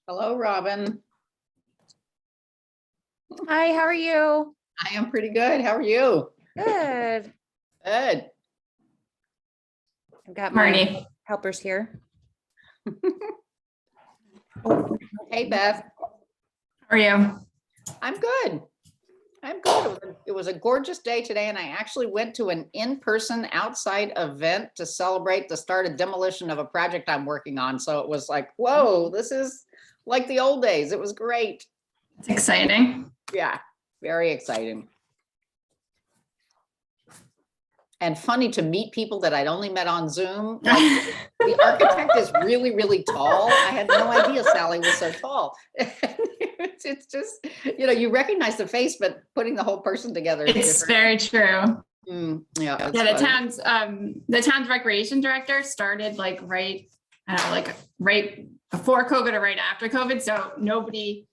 Hello, Robin. Hi, how are you? I am pretty good. How are you? Good. Good. I've got Marty. my helpers here. Hey, Beth. How are you? I'm good. I'm good. It was a gorgeous day today, and I actually went to an in-person outside event to celebrate the start of demolition of a project I'm working on. So it was like, whoa, this is like the old days. It was great. It's exciting. Yeah, very exciting. And funny to meet people that I'd only met on Zoom. Like, the architect is really, really tall. I had no idea Sally was so tall. It's just, you recognize the face, but putting the whole person together is It's different. very true. Yeah, Yeah, the town's recreation director started right before COVID or right after COVID. So nobody,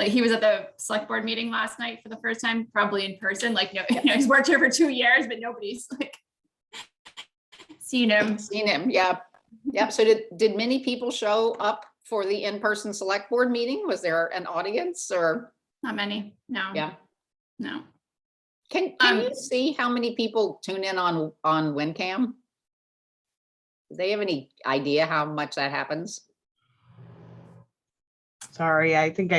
he was at the select board meeting last night for the first time, probably in person. He's worked here for 2 years, but nobody's seen him. Yeah. Yeah. So did many people show up for the in-person select board meeting? Was there an audience or? Not many. No. Yeah. No. Can you see how many people tune in on WinCam? Do they have any idea how much that happens? Sorry, I think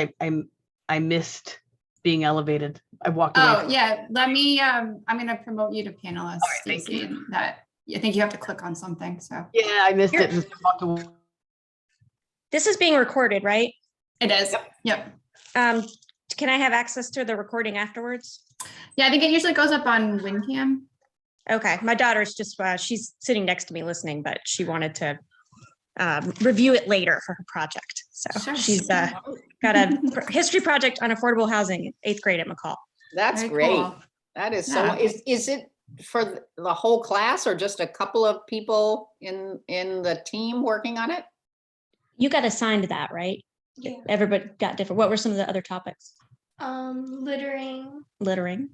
I missed being elevated. I walked away. Oh yeah, let me. I'm going to promote you to panelist. All right, thank Stacey, you. and that I think you have to click on something. So Yeah, I missed it. Just walked away. This is being recorded, right? it is. Yep. Can I have access to the recording afterwards? Yeah, I think it usually goes up on WinCam. Okay, my daughter's just, she's sitting next to me listening, but she wanted to review it later for her project. So Sure. she's got a history project on affordable housing, 8th grade at McCall. That's Very great. cool. That is Yeah. so, is it for the whole class or just a couple of people in the team working on it? You got assigned that, right? Yeah. Everybody got different. What were some of the other topics? Littering, Littering,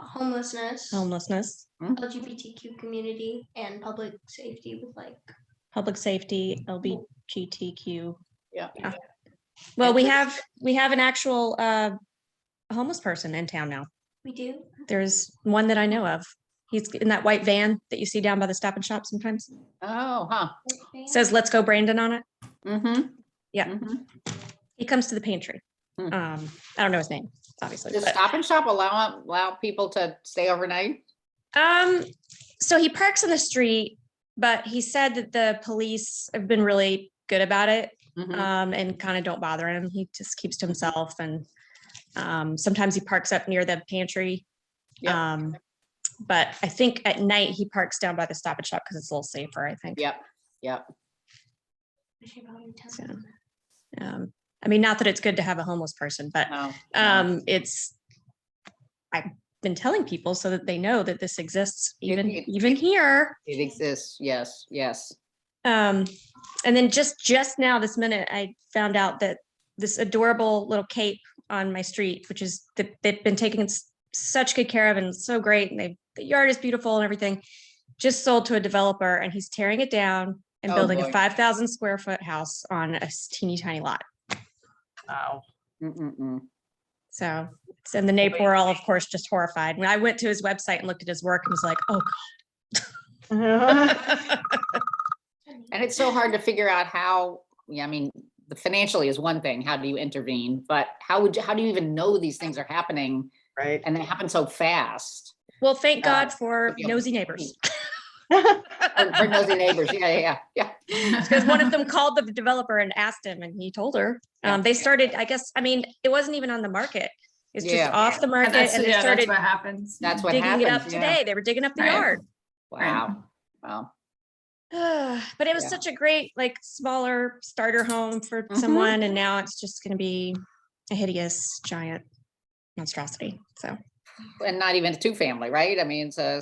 homelessness, homelessness, LGBTQ community, and public safety with public safety, LGBTQ. Yeah. Well, we have an actual homeless person in town now. we do. There's one that I know of. He's in that white van that you see down by the Stop and Shop sometimes. Oh, huh. Says "Let's go, Brandon" on it. Mm-hmm. Yeah. Mm-hmm. He comes to the pantry. Hmm. I don't know his name, obviously. Does but- Stop and Shop allow people to stay overnight? So he parks on the street, but he said that the police have been really good about it. Mhm. And kind of don't bother him. He just keeps to himself, and sometimes he parks up near the pantry. Yep. But I think at night he parks down by the Stop and Shop because it's a little safer, I think. Yep. Yep. I should probably tell So, them. I mean, not that it's good to have a homeless person, but No. I've been telling people so that they know that this exists even It- here. It exists. Yes. Yes. And then just now this minute, I found out that this adorable little cape on my street, which is that they've been taking such good care of and so great, and the yard is beautiful and everything, just sold to a developer, and he's tearing it down and Oh, building boy. a 5,000 square foot house on a teeny tiny lot. Wow. Mm-mm-mm. So, and the neighbor were all, of course, just horrified. When I went to his website and looked at his work and was like, oh God. And it's so hard to figure out how, I mean, the financially is one thing. How do you intervene? But how do you even know these things are happening Right. and they happen so fast? Well, thank God for yeah. nosy neighbors. Or nosy neighbors. Yeah. Because one of them called the developer and asked him, and he told her. Yeah. They started, I guess, I mean, it wasn't even on the market. It's Yeah. just off the market, and they That's started what happens. That's what digging it up happens. Yeah. today. They were digging up the Right. yard. Wow. Wow. But it was Yeah. such a great, smaller starter home for Mhm. someone, and now it's just going to be a hideous giant monstrosity. So And not even a 2-family, right? I mean, No,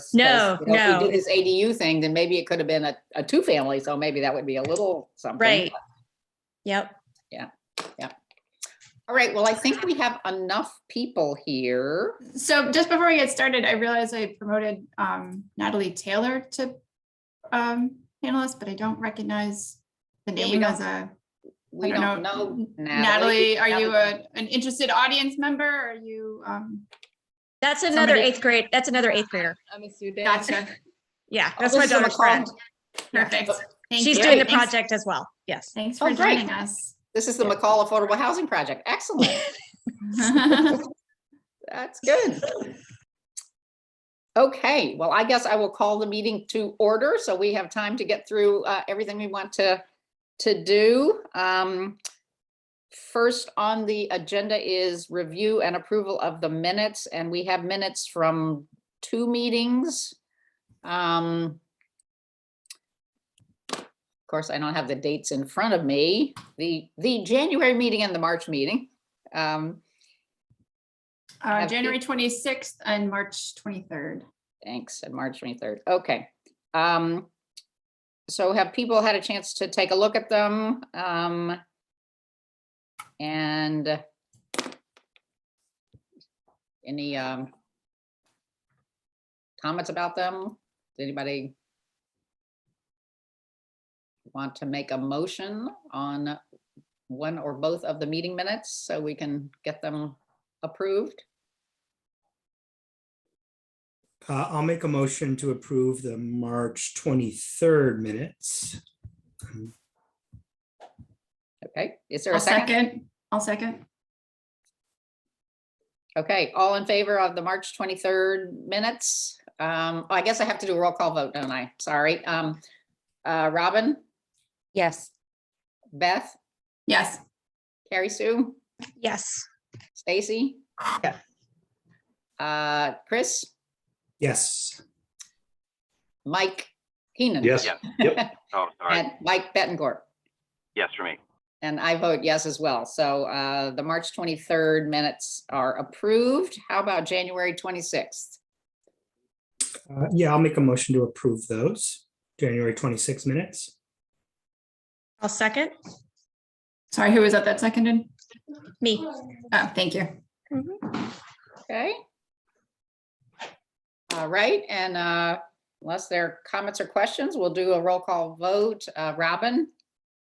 if no. we did this ADU thing, then maybe it could have been a 2-family. So maybe that would be a little something. right. Yep. All right. Well, I think we have enough people here. So just before we get started, I realized I promoted Natalie Taylor to panelist, but I don't recognize the Yeah, we name don't- as a We I don't don't know. Natalie, are you an interested audience member? Are you, That's another Somebody- eighth grade. That's another eighth grader. I'm a student. gotcha, Yeah, Oh, that's this my is a daughter's McCall. friend. Yeah. perfect. Thank She's you. doing the Thanks- project as well. Yes. Thanks Oh, for great. joining us. This is the McCall Affordable Housing Project. Excellent. That's good. Okay, well, I guess I will call the meeting to order, so we have time to get through everything we want to do. First on the agenda is review and approval of the minutes, and we have minutes from 2 meetings. Of course, I don't have the dates in front of me. The January meeting and the March meeting. Have January 26th and March 23rd. Thanks, and March 23rd. Okay. So have people had a chance to take a look at them? And any comments about them? Does anybody want to make a motion on one or both of the meeting minutes so we can get them approved? I'll make a motion to approve the March 23rd minutes. Okay, is there a I'll second? second. I'll second. Okay, all in favor of the March 23rd minutes? I guess I have to do a roll call vote, don't I? Sorry. Robin, Yes. Beth, Yes. Carrie Sue, Yes. Stacy? Yes. Chris, Yes. Mike Keenan? Yes, yep. Oh, sorry. And Mike Bettencourt. Yes, for me. And I vote yes as well. So the March 23rd minutes are approved. How about January 26th? Yeah, I'll make a motion to approve those January 26 minutes. I'll second. Sorry, who was that seconded? Me. Oh, thank you. Okay. All right, and unless there are comments or questions, we'll do a roll call vote. Robin,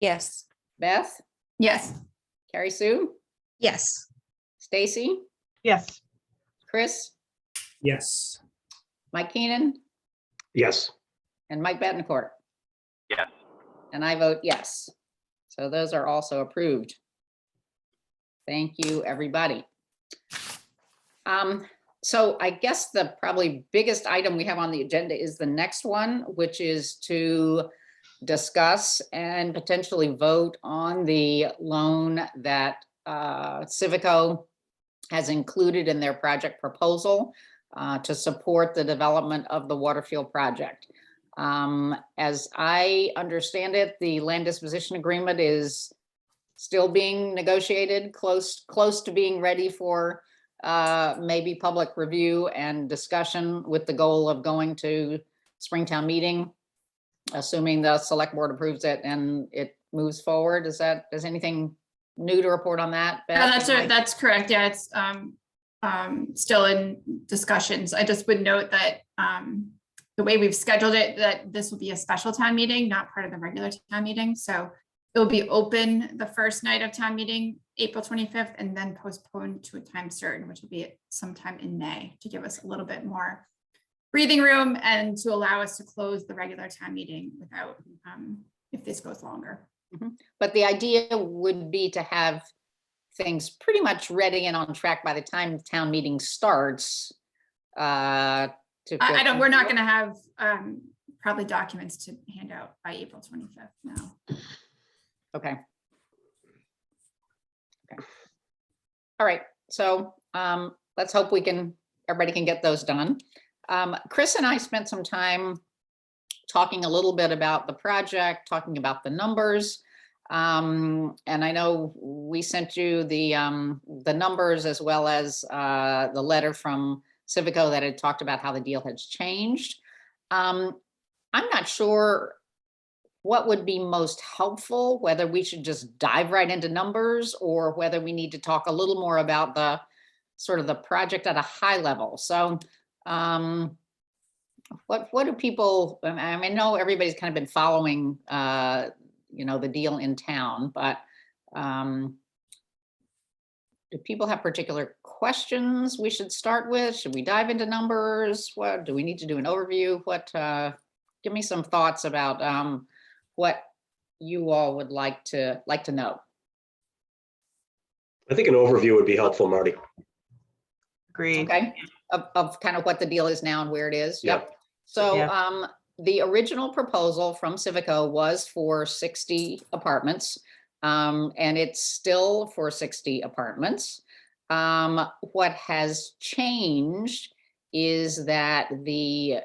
Yes. Beth, Yes. Carrie Sue, Yes. Stacy, Yes. Chris, Yes. Mike Keenan, Yes. and Mike Bettencourt. Yes. And I vote yes. So those are also approved. Thank you, everybody. So I guess the probably biggest item we have on the agenda is the next one, which is to discuss and potentially vote on the loan that Civico has included in their project proposal to support the development of the Waterfield project. As I understand it, the land disposition agreement is still being negotiated, close to being ready for maybe public review and discussion, with the goal of going to Springtown meeting, assuming the select board approves it and it moves forward. Is anything new to report on that? No, Beth? that's correct. Yeah, it's still in discussions. I just would note that the way we've scheduled it, that this will be a special town meeting, not part of the regular town meeting. So it will be open the first night of town meeting, April 25th, and then postponed to a time certain, which will be sometime in May, to give us a little bit more breathing room and to allow us to close the regular town meeting without, if this goes longer. But the idea would be to have things pretty much ready and on track by the time the town meeting starts. I don't, we're not gonna have probably documents to hand out by April 25th, no. Okay. All right, so let's hope everybody can get those done. Chris and I spent some time talking a little bit about the project, talking about the numbers. And I know we sent you the numbers as well as the letter from Civico that had talked about how the deal has changed. I'm not sure what would be most helpful, whether we should just dive right into numbers or whether we need to talk a little more about the sort of the project at a high level. So what do people, I mean, I know everybody's kind of been following, the deal in town, but Do people have particular questions we should start with? Should we dive into numbers? What do we need to do an overview? What, give me some thoughts about what you all would like to know. I think an overview would be helpful, Marty. Agreed. Okay, of kind of what the deal is now and where it is. Yep. So Yeah. the original proposal from Civico was for 60 apartments. And it's still for 60 apartments. What has changed is that the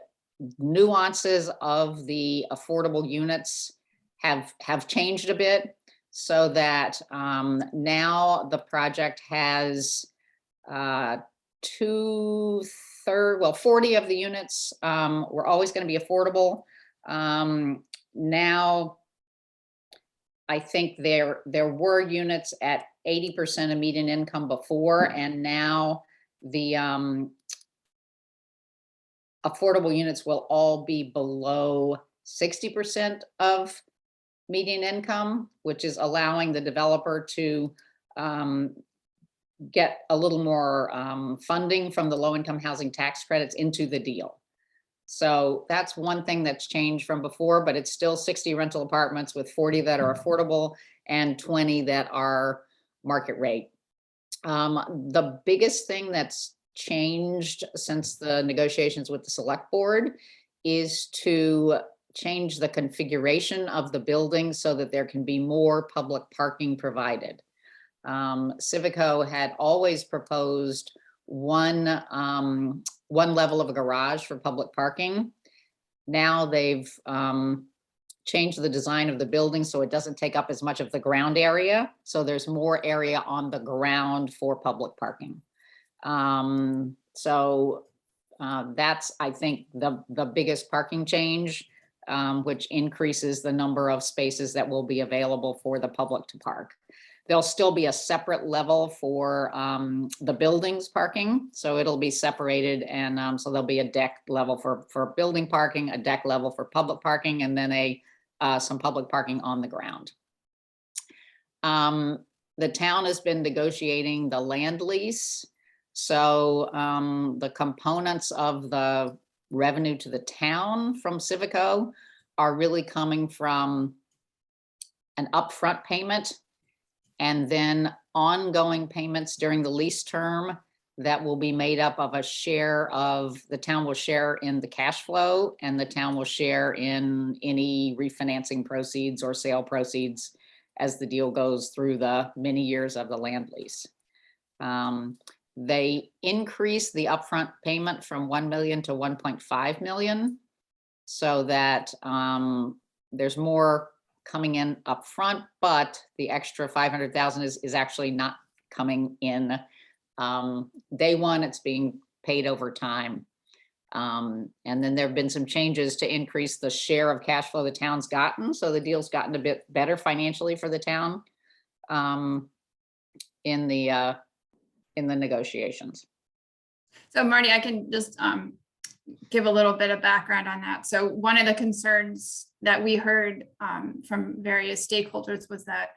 nuances of the affordable units have changed a bit, so that now the project has 40 of the units were always going to be affordable. Now, I think there were units at 80% of median income before, and now the affordable units will all be below 60% of median income, which is allowing the developer to get a little more funding from the low-income housing tax credits into the deal. So that's one thing that's changed from before, but it's still 60 rental apartments with 40 that are affordable and 20 that are market rate. The biggest thing that's changed since the negotiations with the select board is to change the configuration of the building so that there can be more public parking provided. Civico had always proposed one level of a garage for public parking. Now they've changed the design of the building so it doesn't take up as much of the ground area. So there's more area on the ground for public parking. That's, I think, the biggest parking change, which increases the number of spaces that will be available for the public to park. There'll still be a separate level for the buildings parking. So it'll be separated, and so there'll be a deck level for building parking, a deck level for public parking, and then some public parking on the ground. The town has been negotiating the land lease. So the components of the revenue to the town from Civico are really coming from an upfront payment and then ongoing payments during the lease term that will be made up of a share of, the town will share in the cash flow, and the town will share in any refinancing proceeds or sale proceeds as the deal goes through the many years of the land lease. They increased the upfront payment from 1 million to 1.5 million, so that there's more coming in upfront, but the extra 500,000 is actually not coming in day one. It's being paid over time. And then there have been some changes to increase the share of cash flow the town's gotten. So the deal's gotten a bit better financially for the town in the negotiations. So Marty, I can just give a little bit of background on that. So one of the concerns that we heard from various stakeholders was that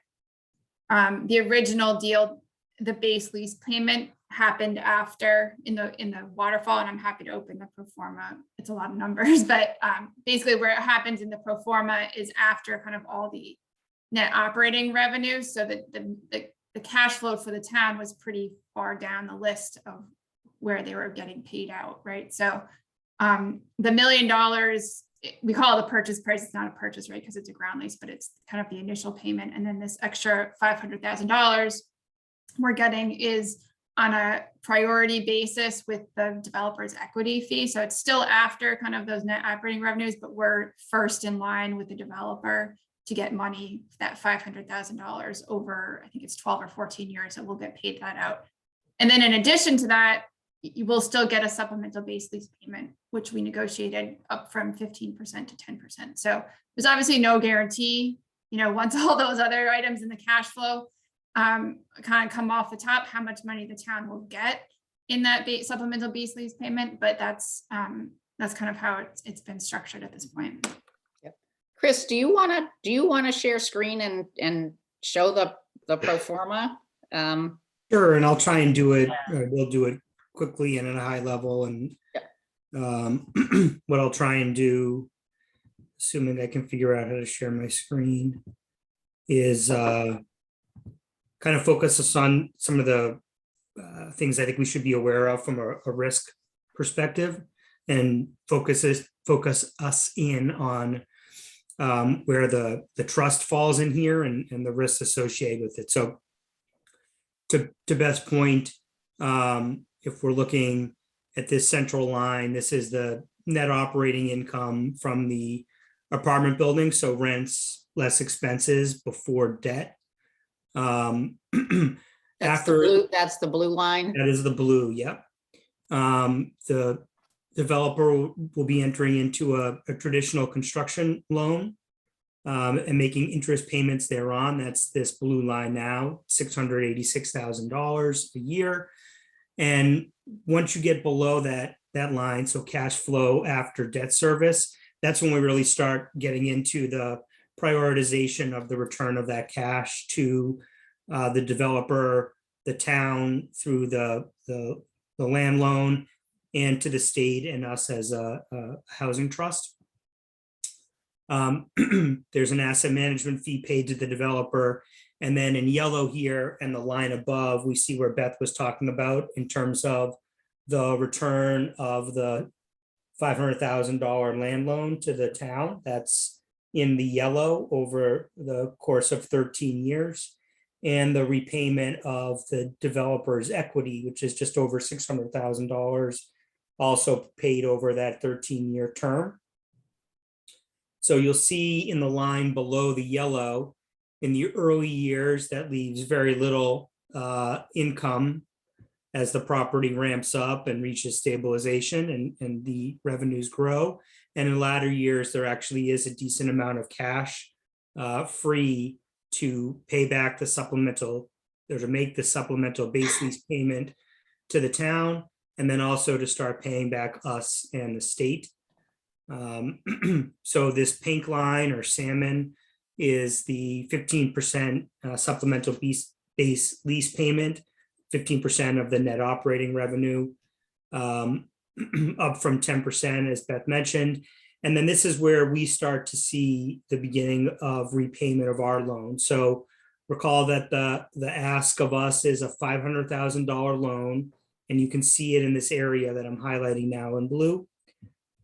the original deal, the base lease payment happened after in the waterfall, and I'm happy to open the pro forma. It's a lot of numbers, but basically where it happens in the pro forma is after kind of all the net operating revenues, so that the cash flow for the town was pretty far down the list of where they were getting paid out, right? So the $1 million, we call it the purchase price. It's not a purchase, right? Because it's a ground lease, but it's kind of the initial payment. And then this extra $500,000 we're getting is on a priority basis with the developer's equity fee. So it's still after kind of those net operating revenues, but we're first in line with the developer to get money, that $500,000 over, I think it's 12 or 14 years, so we'll get paid that out. And then in addition to that, you will still get a supplemental base lease payment, which we negotiated up from 15% to 10%. So there's obviously no guarantee, once all those other items in the cash flow kind of come off the top, how much money the town will get in that supplemental base lease payment, but that's kind of how it's been structured at this point. Chris, do you want to share screen and show the pro forma? Sure, and I'll try and do it, we'll do it quickly and at a high level and what I'll try and do, assuming I can figure out how to share my screen, is kind of focus us on some of the things I think we should be aware of from a risk perspective and focus us in on where the trust falls in here and the risks associated with it. So to Beth's point, if we're looking at this central line, this is the net operating income from the apartment building. So rents less expenses before debt. That's the blue line. That is the blue, yep. The developer will be entering into a traditional construction loan and making interest payments thereon. That's this blue line now, $686,000 a year. And once you get below that line, so cash flow after debt service, that's when we really start getting into the prioritization of the return of that cash to the developer, the town through the land loan, and to the state and us as a housing trust. There's an asset management fee paid to the developer. And then in yellow here and the line above, we see where Beth was talking about in terms of the return of the $500,000 land loan to the town. That's in the yellow over the course of 13 years. And the repayment of the developer's equity, which is just over $600,000, also paid over that 13-year term. So you'll see in the line below the yellow, in the early years, that leaves very little income as the property ramps up and reaches stabilization and the revenues grow. And in latter years, there actually is a decent amount of cash free to pay back the supplemental, or to make the supplemental base lease payment to the town, and then also to start paying back us and the state. So this pink line or salmon is the 15% supplemental base lease payment, 15% of the net operating revenue, up from 10%, as Beth mentioned. And then this is where we start to see the beginning of repayment of our loan. So recall that the ask of us is a $500,000 loan, and you can see it in this area that I'm highlighting now in blue,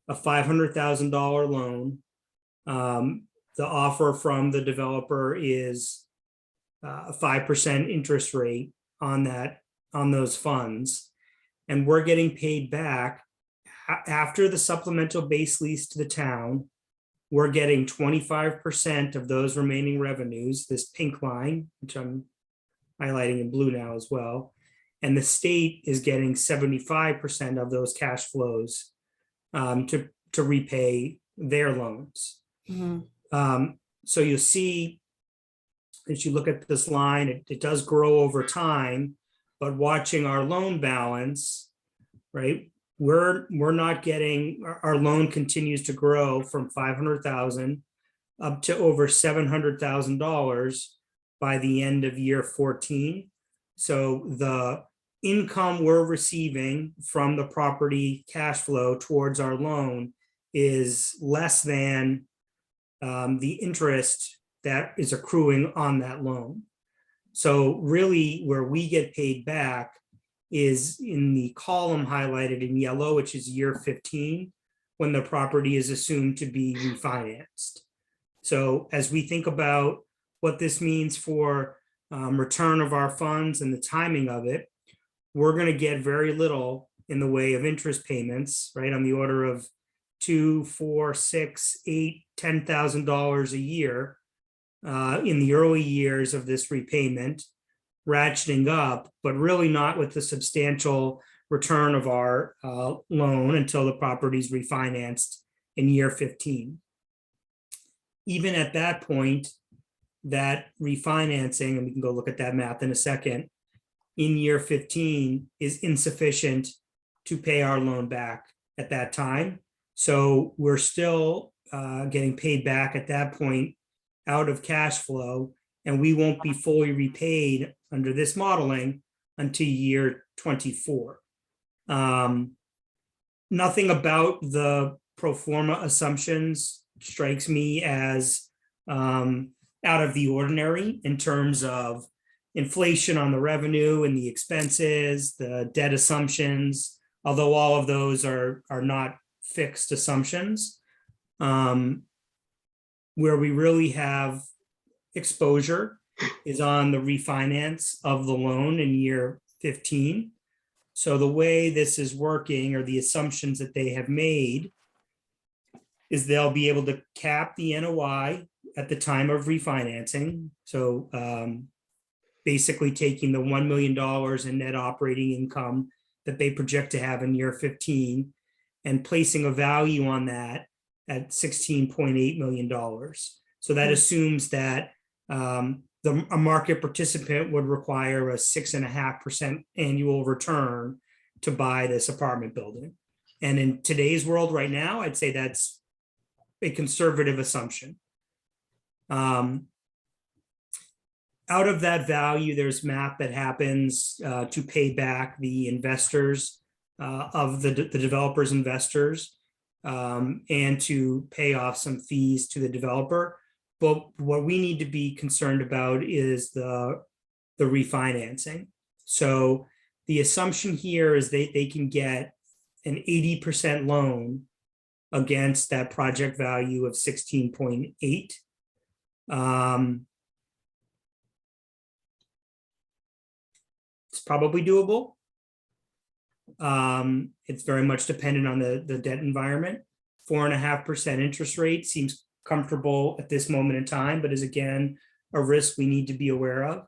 a $500,000 loan. The offer from the developer is a 5% interest rate on those funds. And we're getting paid back after the supplemental base lease to the town. We're getting 25% of those remaining revenues, this pink line, which I'm highlighting in blue now as well. And the state is getting 75% of those cash flows to repay their loans. So you'll see, as you look at this line, it does grow over time, but watching our loan balance, right? We're not getting, our loan continues to grow from 500,000 up to over $700,000 by the end of year 14. So the income we're receiving from the property cash flow towards our loan is less than the interest that is accruing on that loan. So really where we get paid back is in the column highlighted in yellow, which is year 15, when the property is assumed to be refinanced. So as we think about what this means for return of our funds and the timing of it, we're going to get very little in the way of interest payments, right, on the order of $2,000, $4,000, $6,000, $8,000, $10,000 a year in the early years of this repayment, ratcheting up, but really not with the substantial return of our loan until the property's refinanced in year 15. Even at that point, that refinancing, and we can go look at that math in a second, in year 15 is insufficient to pay our loan back at that time. So we're still getting paid back at that point out of cash flow, and we won't be fully repaid under this modeling until year 24. Nothing about the pro forma assumptions strikes me as out of the ordinary in terms of inflation on the revenue and the expenses, the debt assumptions, although all of those are not fixed assumptions. Where we really have exposure is on the refinance of the loan in year 15. So the way this is working, or the assumptions that they have made, is they'll be able to cap the NOI at the time of refinancing. So basically taking the $1 million in net operating income that they project to have in year 15 and placing a value on that at $16.8 million. So that assumes that a market participant would require a 6.5% annual return to buy this apartment building. And in today's world right now, I'd say that's a conservative assumption. Out of that value, there's math that happens to pay back the investors of the developer's investors and to pay off some fees to the developer. But what we need to be concerned about is the refinancing. So the assumption here is they can get an 80% loan against that project value of 16.8. It's probably doable. It's very much dependent on the debt environment. 4.5% interest rate seems comfortable at this moment in time, but is again a risk we need to be aware of.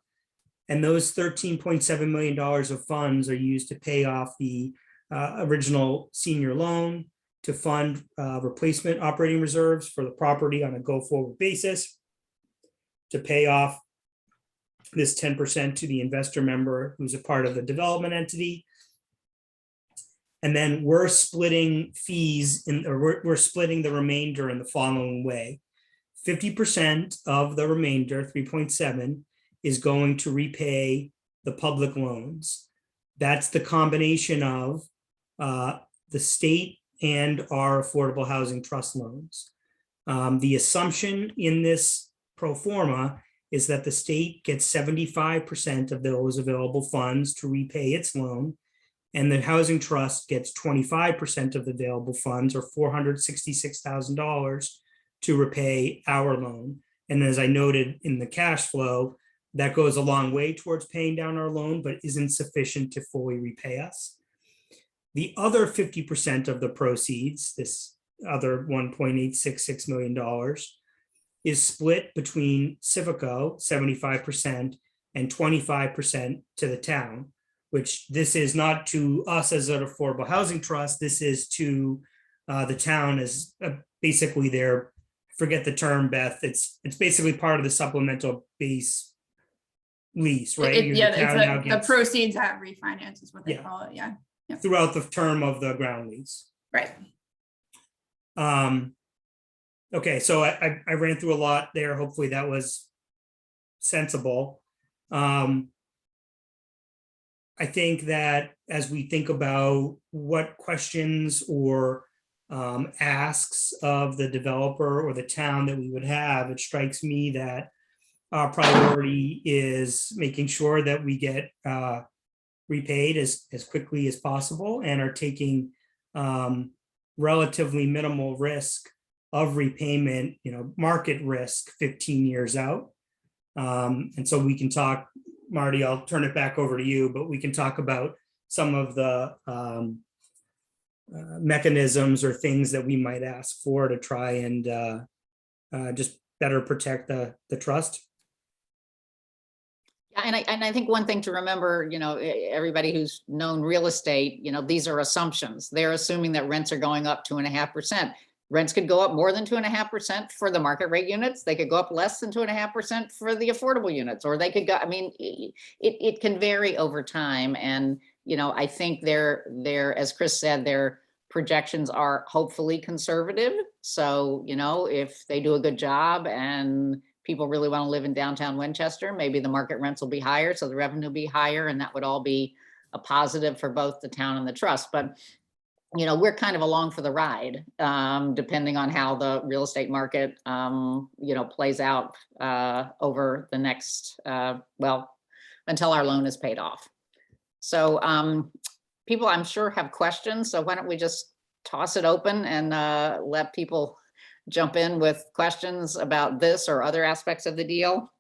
And those $13.7 million of funds are used to pay off the original senior loan, to fund replacement operating reserves for the property on a go-forward basis, to pay off this 10% to the investor member who's a part of the development entity. And then we're splitting fees or we're splitting the remainder in the following way. 50% of the remainder, 3.7, is going to repay the public loans. That's the combination of the state and our affordable housing trust loans. The assumption in this pro forma is that the state gets 75% of those available funds to repay its loan, and the housing trust gets 25% of the available funds, or $466,000, to repay our loan. And as I noted in the cash flow, that goes a long way towards paying down our loan, but isn't sufficient to fully repay us. The other 50% of the proceeds, this other $1.866 million, is split between Civico, 75%, and 25% to the town, which this is not to us as an affordable housing trust. This is to the town as basically their, forget the term, Beth, it's basically part of the supplemental base lease, right? The proceeds at refinance is what they call it, yeah. Yep. Throughout the term of the ground lease. Right. Okay, so I ran through a lot there. Hopefully that was sensible. I think that as we think about what questions or asks of the developer or the town that we would have, it strikes me that our priority is making sure that we get repaid as quickly as possible and are taking relatively minimal risk of repayment, market risk 15 years out. And so we can talk, Marty, I'll turn it back over to you, but we can talk about some of the mechanisms or things that we might ask for to try and just better protect the trust. And I think one thing to remember, everybody who's known real estate, these are assumptions. They're assuming that rents are going up 2.5%. Rents could go up more than 2.5% for the market rate units. They could go up less than 2.5% for the affordable units, or they could go, it can vary over time. And, I think they're, as Chris said, their projections are hopefully conservative. So, if they do a good job and people really want to live in downtown Winchester, maybe the market rents will be higher, so the revenue will be higher, and that would all be a positive for both the town and the trust. But we're kind of along for the ride, depending on how the real estate market, plays out over the next, until our loan is paid off. So people, I'm sure, have questions. So why don't we just toss it open and let people jump in with questions about this or other aspects of the deal?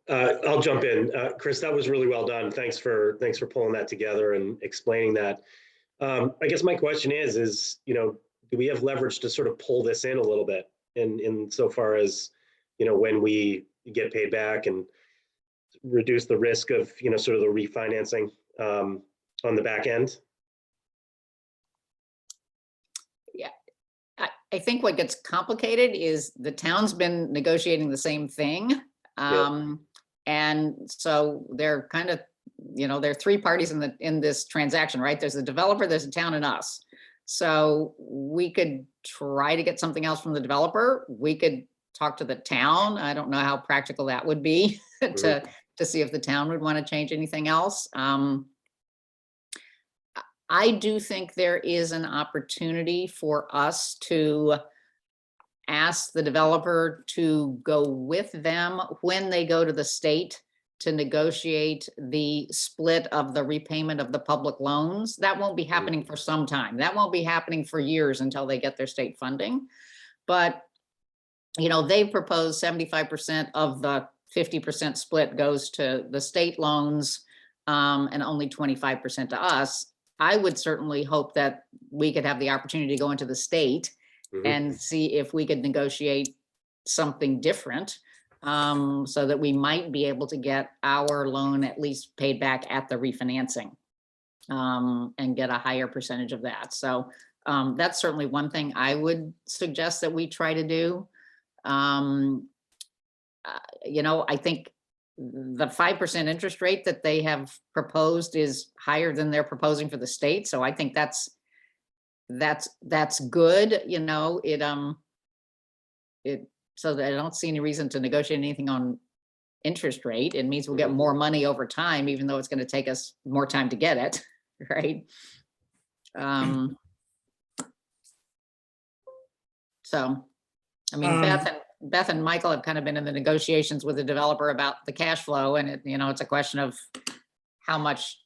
I'll jump in. Chris, that was really well done. Thanks for pulling that together and explaining that. I guess my question is, do we have leverage to sort of pull this in a little bit in so far as, when we get paid back and reduce the risk of, sort of the refinancing on the back end? Yeah, I think what gets complicated is the town's been negotiating the same thing. And so they're kind of, there are three parties in this transaction, right? There's the developer, there's the town, and us. So we could try to get something else from the developer. We could talk to the town. I don't know how practical that would be to see if the town would want to change anything else. I do think there is an opportunity for us to ask the developer to go with them when they go to the state to negotiate the split of the repayment of the public loans. That won't be happening for some time. That won't be happening for years until they get their state funding. But, they proposed 75% of the 50% split goes to the state loans and only 25% to us. I would certainly hope that we could have the opportunity to go into the state and see if we could negotiate something different, so that we might be able to get our loan at least paid back at the refinancing, and get a higher percentage of that. So that's certainly one thing I would suggest that we try to do. I think the 5% interest rate that they have proposed is higher than they're proposing for the state. So I think that's good. So that I don't see any reason to negotiate anything on interest rate. It means we'll get more money over time, even though it's going to take us more time to get it, right? So, I mean, Beth and Michael have kind of been in the negotiations with the developer about the cash flow, and it's a question of how much,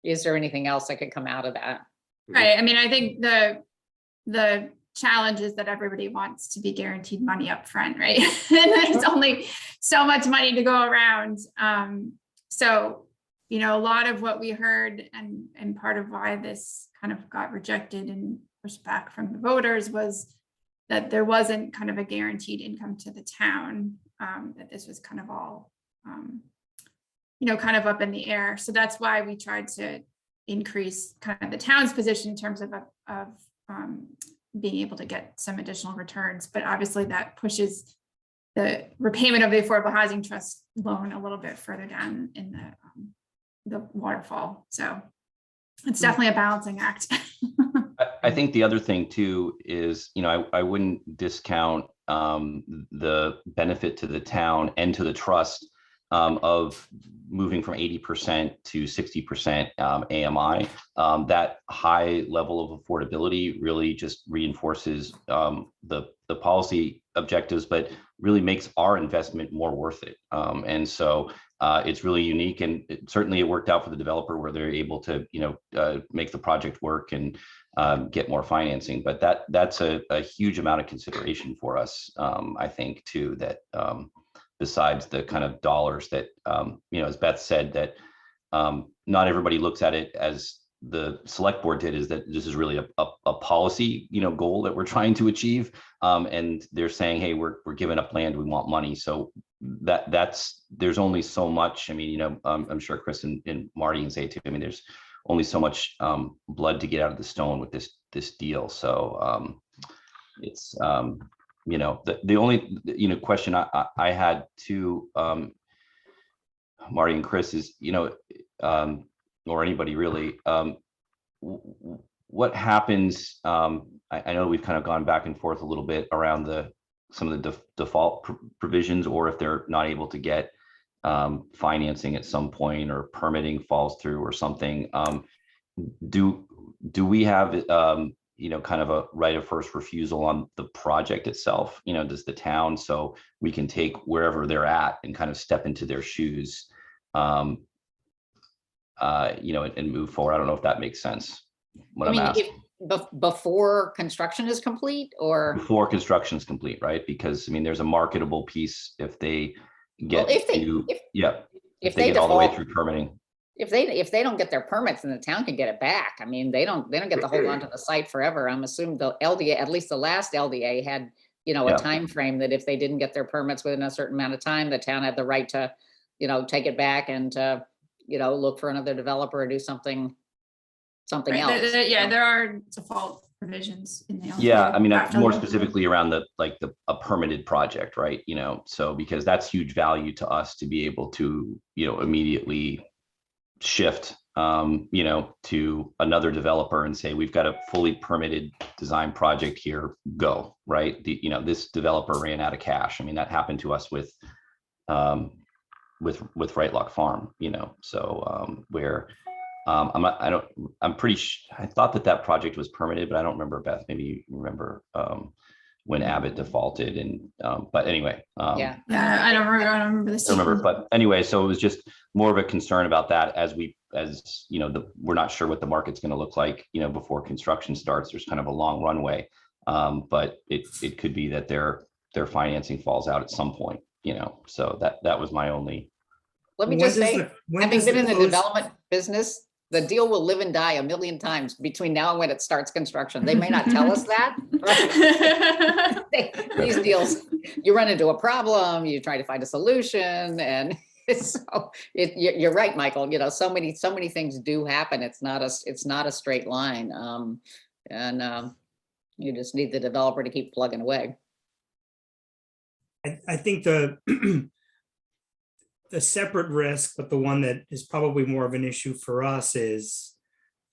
is there anything else that could come out of that? Right. I mean, I think the challenge is that everybody wants to be guaranteed money up front, right? And there's only so much money to go around. So, a lot of what we heard and part of why this kind of got rejected and pushed back from the voters was that there wasn't kind of a guaranteed income to the town, that this was kind of all, kind of up in the air. So that's why we tried to increase kind of the town's position in terms of being able to get some additional returns. But obviously that pushes the repayment of the Affordable Housing Trust loan a little bit further down in the waterfall. So it's definitely a balancing act. I think the other thing too is, I wouldn't discount the benefit to the town and to the trust of moving from 80% to 60% AMI. That high level of affordability really just reinforces the policy objectives, but really makes our investment more worth it. And so it's really unique, and certainly it worked out for the developer where they're able to, make the project work and get more financing. But that's a huge amount of consideration for us, I think, too, that besides the kind of dollars that, as Beth said, that not everybody looks at it as the select board did, is that this is really a policy, goal that we're trying to achieve. And they're saying, hey, we're giving up land, we want money. So there's only so much. I mean, I'm sure Chris and Marty can say too. I mean, there's only so much blood to get out of the stone with this deal. So it's the only question I had to Marty and Chris is or anybody really, what happens, I know we've kind of gone back and forth a little bit around some of the default provisions, or if they're not able to get financing at some point, or permitting falls through or something. Do we have, kind of a right of first refusal on the project itself? Does the town, so we can take wherever they're at and kind of step into their shoes, and move forward? I don't know if that makes sense. What I I'm mean, asking. before construction is complete, or? Before construction's complete, right? Because there's a marketable piece if they get Well, if they- to, if- yeah, If they they get all the way default, through permitting. if they don't get their permits, then the town can get it back. I mean, they don't get to hold on to the site forever. I'm assuming the LDA, at least the last LDA had, a Yeah. time frame that if they didn't get their permits within a certain amount of time, the town had the right to, take it back and to, look for another developer or do something Right, else. there are default provisions in the. Yeah, LDA that's after more the- specifically around a permitted project, right? So because that's huge value to us to be able to, immediately shift, to another developer and say, we've got a fully permitted design project here, go, right? This developer ran out of cash. That happened to us with Right Lock Farm, so where I thought that project was permitted, but I don't remember. Beth, maybe you remember when Abbott defaulted, and but anyway. Yeah. Yeah, I don't remember this. I don't remember, but anyway, so it was just more of a concern about that as we're not sure what the market's going to look like, before construction starts. There's kind of a long runway, but it could be that their financing falls out at some point, so that was my only. Let me When just does say, the- when having does the been in the close- development business, the deal will live and die a million times between now and when it starts construction. They may not tell us that. Right? These deals, you run into a problem, you try to find a solution, and so you're right, Michael. So many things do happen. It's not a straight line, and you just need the developer to keep plugging away. I think the separate risk, but the one that is probably more of an issue for us is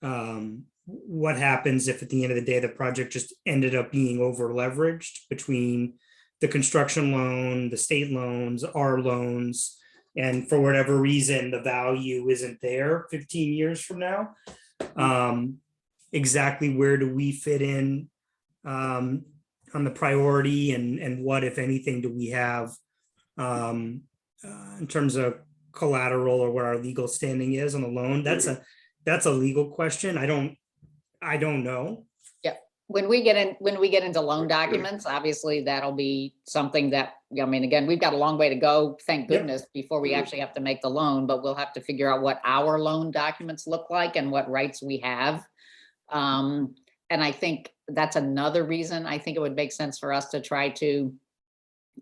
what happens if at the end of the day, the project just ended up being over leveraged between the construction loan, the state loans, our loans, and for whatever reason, the value isn't there 15 years from now. Exactly where do we fit in on the priority, and what, if anything, do we have in terms of collateral, or what our legal standing is on the loan? That's a legal question. I don't know. Yeah, when we get into loan documents, obviously that'll be something that, again, we've got a long way to go, thank Yep. goodness, before we actually have to make the loan, but we'll have to figure out what our loan documents look like and what rights we have. And I think that's another reason I think it would make sense for us to try to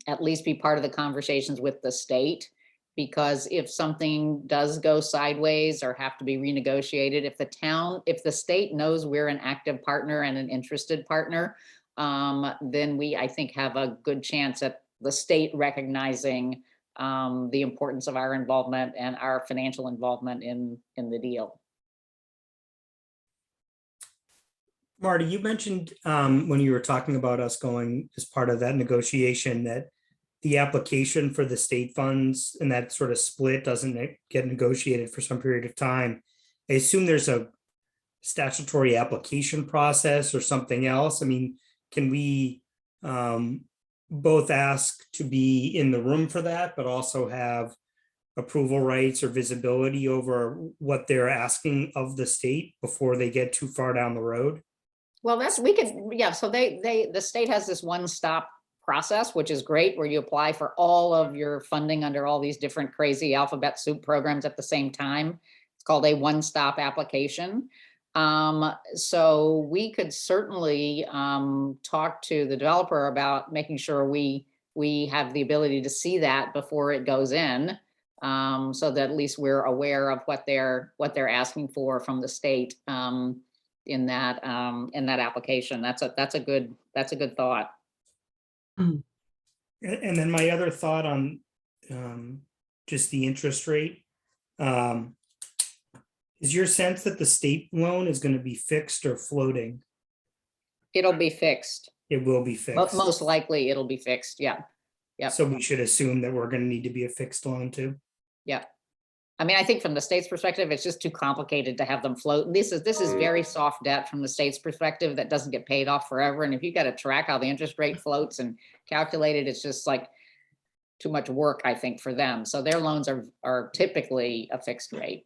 at least be part of the conversations with the state, because if something does go sideways or have to be renegotiated, if the state knows we're an active partner and an interested partner, then we, I think, have a good chance at the state recognizing the importance of our involvement and our financial involvement in the deal. Marty, you mentioned when you were talking about us going as part of that negotiation, that the application for the state funds and that sort of split doesn't get negotiated for some period of time. I assume there's a statutory application process or something else. Can we both ask to be in the room for that, but also have approval rights or visibility over what they're asking of the state before they get too far down the road? Well, so the state has this one-stop process, which is great, where you apply for all of your funding under all these different crazy alphabet soup programs at the same time. It's called a one-stop application. So we could certainly talk to the developer about making sure we have the ability to see that before it goes in, so that at least we're aware of what they're asking for from the state in that application. That's a good thought. And then my other thought on just the interest rate Is your sense that the state loan is going to be fixed or floating? It'll be fixed. It will be fixed. Most likely it'll be fixed. Yeah. Yep. So we should assume that we're going to need to be a fixed loan too. Yeah. I mean, I think from the state's perspective, it's just too complicated to have them float. And this is very soft debt from the state's perspective that doesn't get paid off forever. And if you got to track how the interest rate floats and calculate it, it's just like too much work, I think, for them. So their loans are typically a fixed rate.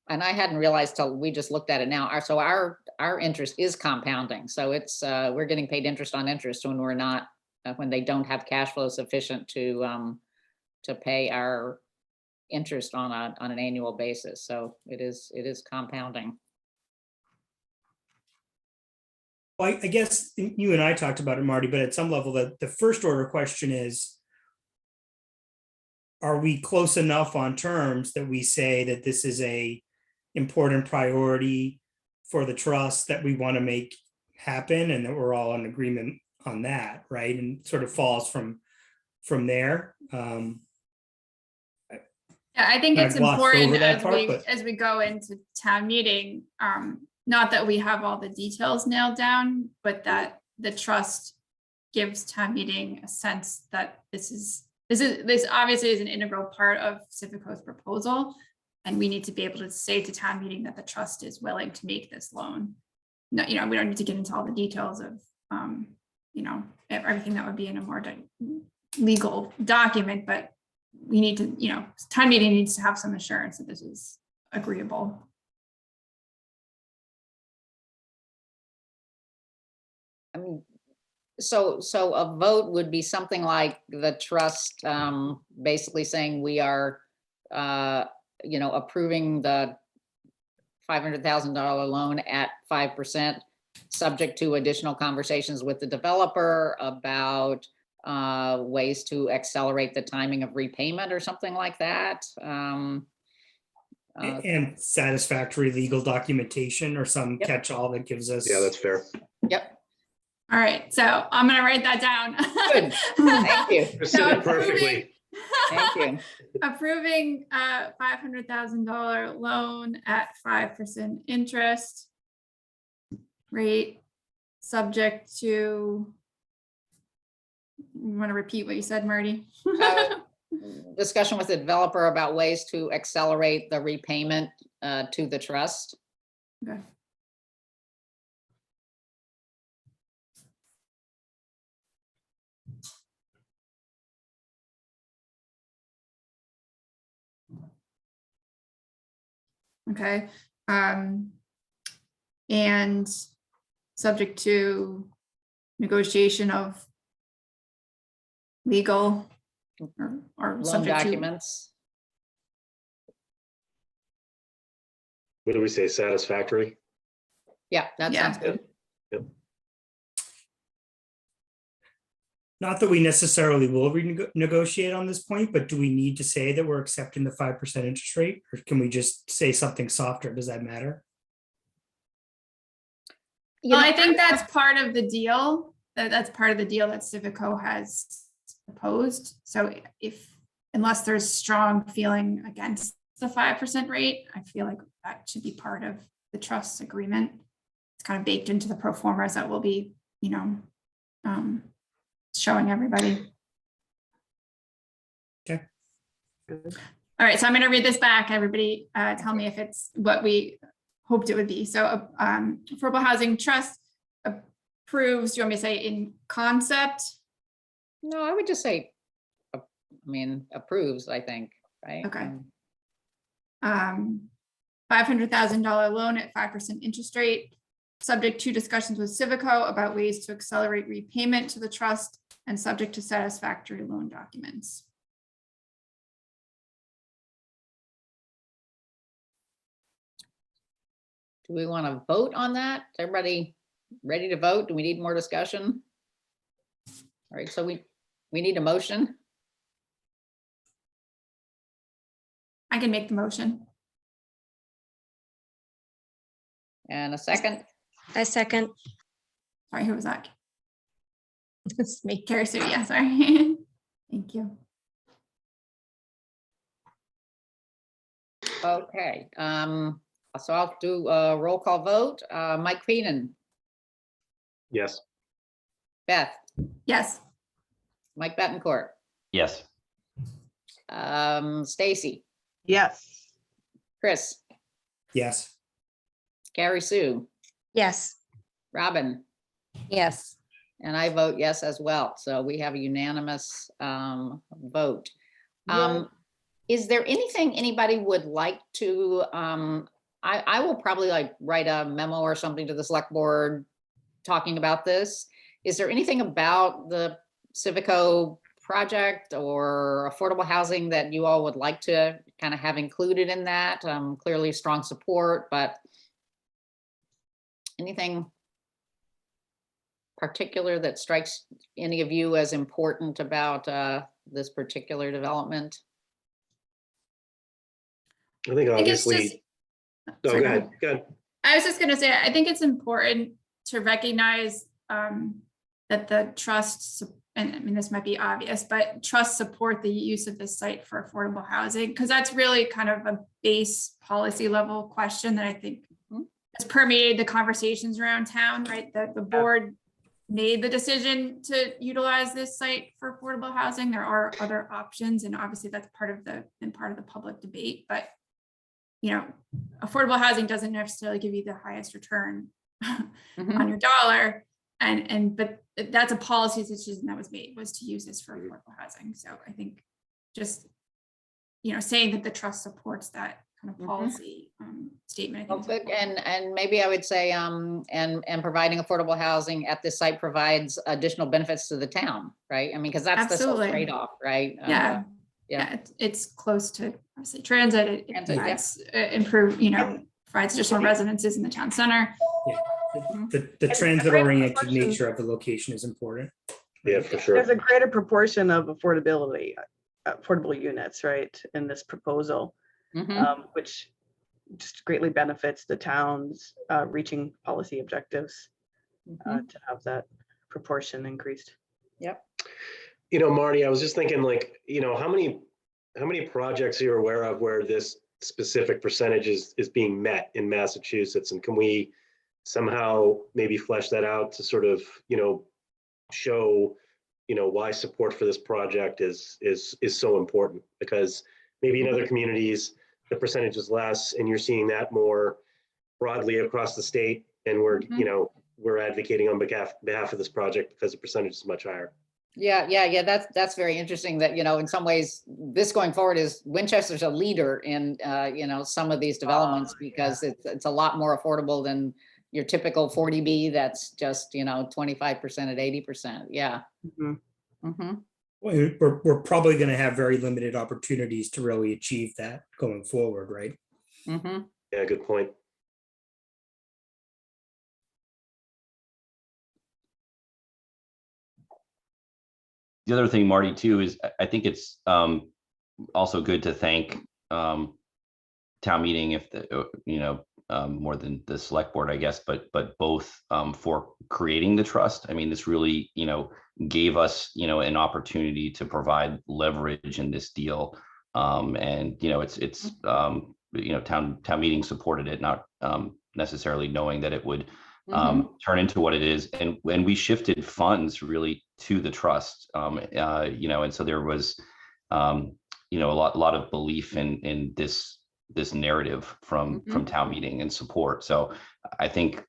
And I hadn't realized till we just looked at it now. So our interest is compounding. So it's we're getting paid interest on interest when we're not, when they don't have cash flow sufficient to pay our interest on an annual basis. So it is compounding. Well, I guess you and I talked about it, Marty, but at some level, the first order question is, are we close enough on terms that we say that this is a important priority for the trust that we want to make happen, and that we're all in agreement on that, right? And sort of falls from there. Yeah, I think I it's glossed over important that part, as we go into town meeting, not that we have all the details nailed down, but that the trust gives town meeting a sense that this obviously is an integral part of Civico's proposal. And we need to be able to say to town meeting that the trust is willing to make this loan. No, we don't need to get into all the details of, everything that would be in a more legal document, but we need to, town meeting needs to have some assurance that this is agreeable. I mean, so a vote would be something like the trust basically saying we are approving the $500,000 loan at 5%, subject to additional conversations with the developer about ways to accelerate the timing of repayment or something like that. And satisfactory legal documentation or some Yep. catch-all that gives us. Yeah, that's fair. Yep. All right, so I'm gonna write that down. Good. Thank you. You said it perfectly. Thank you. Approving a $500,000 loan at 5% interest rate, subject to, you want to repeat what you said, Marty? Discussion with the developer about ways to accelerate the repayment to the trust. Okay. Okay, and subject to negotiation of legal or Loan subject to. documents. What do we say, satisfactory? Yeah, that Yeah. sounds good. Not that we necessarily will renegotiate on this point, but do we need to say that we're accepting the 5% interest rate? Or can we just say something softer? Does that matter? Well, I think that's part of the deal. That's part of the deal that Civico has proposed. So unless there's strong feeling against the 5% rate, I feel like that should be part of the trust agreement. It's kind of baked into the pro formas that will be, showing everybody. Okay. All right, so I'm going to read this back. Everybody tell me if it's what we hoped it would be. So Affordable Housing Trust approves, do you want me to say in concept? No, I would just say, approves, I think, right? Okay. $500,000 loan at 5% interest rate, subject to discussions with Civico about ways to accelerate repayment to the trust and subject to satisfactory loan documents. Do we want to vote on that? Is everybody ready to vote? Do we need more discussion? All right, so we need a motion. I can make the motion. And a second. I second. Sorry, who was that? It's me. Carrie Sue, yeah, sorry. Thank you. Okay, so I'll do a roll call vote. Mike Keenan, Yes. Beth, Yes. Mike Betancourt, Yes. Stacy, Yes. Chris, Yes. Carrie Sue, Yes. Robin, Yes. and I vote yes as well. So we have a unanimous vote. Is there anything anybody would like to, I will probably like write a memo or something to the select board talking about this. Is there anything about the Civico project or affordable housing that you all would like to kind of have included in that? Clearly strong support, but anything particular that strikes any of you as important about this particular development? I think I think it's obviously. just- Oh, Sorry, go go ahead. Go ahead. I was just going to say, I think it's important to recognize that the trust, and I mean, this might be obvious, but trust support the use of this site for affordable housing, because that's really kind of a base policy level question that I think has permeated the conversations around town, right? That the board made the decision to utilize this site for affordable housing. There are other options, and obviously that's part of the public debate, but you know, affordable housing doesn't necessarily give you the highest return on your dollar. But that's a policy decision that was made, was to use this for affordable housing. So I think just, saying that the trust supports that kind of policy statement. I think is important. And maybe I would say, and providing affordable housing at this site provides additional benefits to the town, right? I mean, because that's the Absolutely. sole trade-off, right? Yeah. Yeah. It's close to obviously transit. It Transit, yeah. provides provides additional residences in the town center. The transit-oriented nature of the location is important. Yeah, for sure. There's a greater proportion of affordable units, right, in this proposal, which just greatly benefits the town's reaching policy objectives to have that proportion increased. Yep. Marty, I was just thinking, like, how many projects are you aware of where this specific percentage is being met in Massachusetts? And can we somehow maybe flesh that out to sort of, show, why support for this project is so important? Because maybe in other communities, the percentage is less, and you're seeing that more broadly across the state. And we're advocating on behalf of this project because the percentage is much higher. Yeah. That's very interesting that, in some ways, this going forward is Winchester's a leader in, some of these developments because it's a lot more affordable than your typical 40B that's just, 25% at 80%. Yeah. Well, we're probably going to have very limited opportunities to really achieve that going forward, right? Yeah, good point. The other thing, Marty, too, is I think it's also good to thank town meeting, if more than the select board, I guess, but both for creating the trust. I mean, this really, gave us, an opportunity to provide leverage in this deal. And, it's town meeting supported it, not necessarily knowing that it would turn into what it is. And when we shifted funds really to the trust, and so there was, a lot of belief in this narrative from town meeting and support. So I think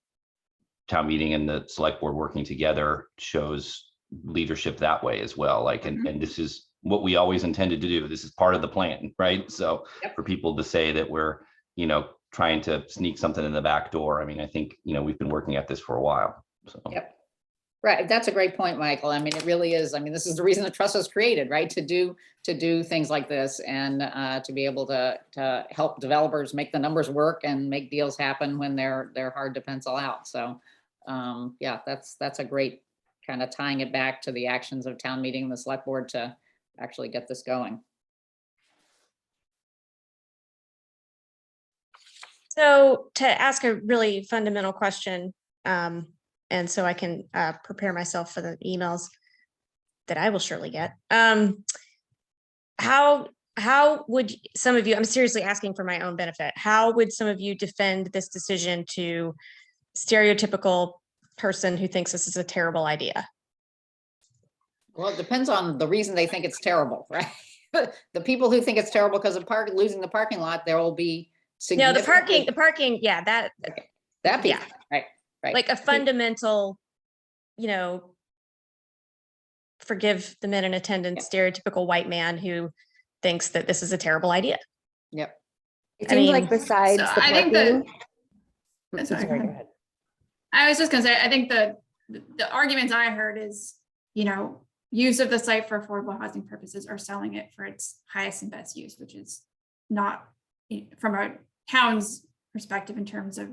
town meeting and the select board working together shows leadership that way as well. Like, and this is what we always intended to do. This is part of the plan, right? So for people to say that we're, trying to sneak something in the back door, I mean, I think, we've been working at this for a while. So. Yep. Right. That's a great point, Michael. I mean, it really is. I mean, this is the reason the trust was created, right? To do things like this and to be able to help developers make the numbers work and make deals happen when they're hard to pencil out. So yeah, that's a great kind of tying it back to the actions of town meeting and the select board to actually get this going. So to ask a really fundamental question, and so I can prepare myself for the emails. that I will surely get. How would some of you, I'm seriously asking for my own benefit, how would some of you defend this decision to stereotypical person who thinks this is a terrible idea? Well, it depends on the reason they think it's terrible, right? The people who think it's terrible because of losing the parking lot, there will be No, the significant. parking, yeah, that That yeah. piece, right, right. like a fundamental, you know, forgive the men in attendance, stereotypical white man who thinks that this is a terrible idea. Yep. It I seems mean, like besides So the I think that- parking. Sorry, Sorry, go go ahead. ahead. I was just gonna say, I think the arguments I heard is, use of the site for affordable housing purposes or selling it for its highest and best use, which is not from a town's perspective in terms of